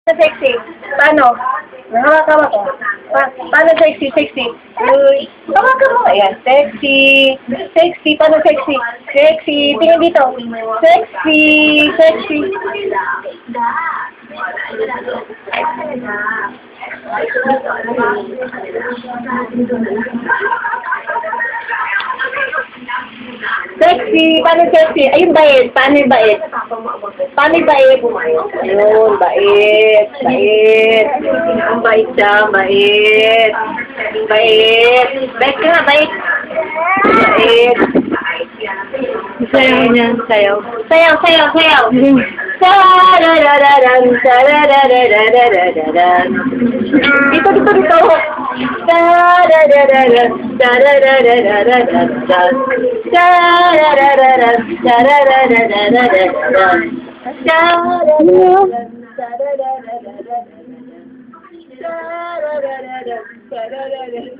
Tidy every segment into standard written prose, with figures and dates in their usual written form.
Sexy. Paano? Nakakatawa ko. Paano sexy? Sexy. Uy. Tawagan mo. Ayan. Sexy. Sexy. Paano sexy? Sexy. Tingin dito. Sexy. Sexy. Sexy. Paano sexy? Ayun, bait. Paano yung bait? Paano yung bait? Ayun, bait. Bait. Ang bait siya. Bait. Bait. Bait ka na, bait. Bait. Sayaw niya. Sayaw. Sayaw, sayaw, sayaw. Sararararan, sararararararan. Dito, dito, dito. Sararararan, sararararararan. Sararararan, sararararararan. Sararararan, sararararararan. Sararararan, sararararan.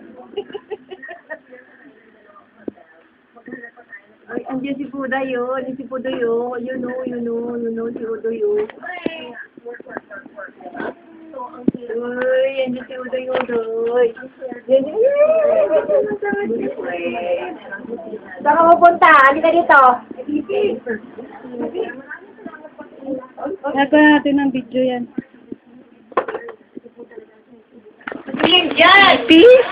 Ay, andiyan si Puda yun. Si Puda yun. Yun o, yun o, yun o, si Puda yun. Uy, andiyan si Puda yun. Uy. Yan, saan ka pupunta? Halika dito. Nagawa natin ng video yan. Dilim dyan! Peace?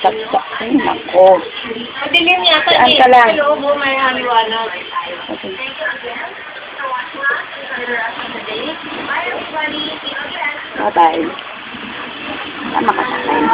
Saksak. Ay, nako. Madilim yata. Saan ka lang? Sa loob mo may haliwanag. Bye-bye. Tama ka sa akin.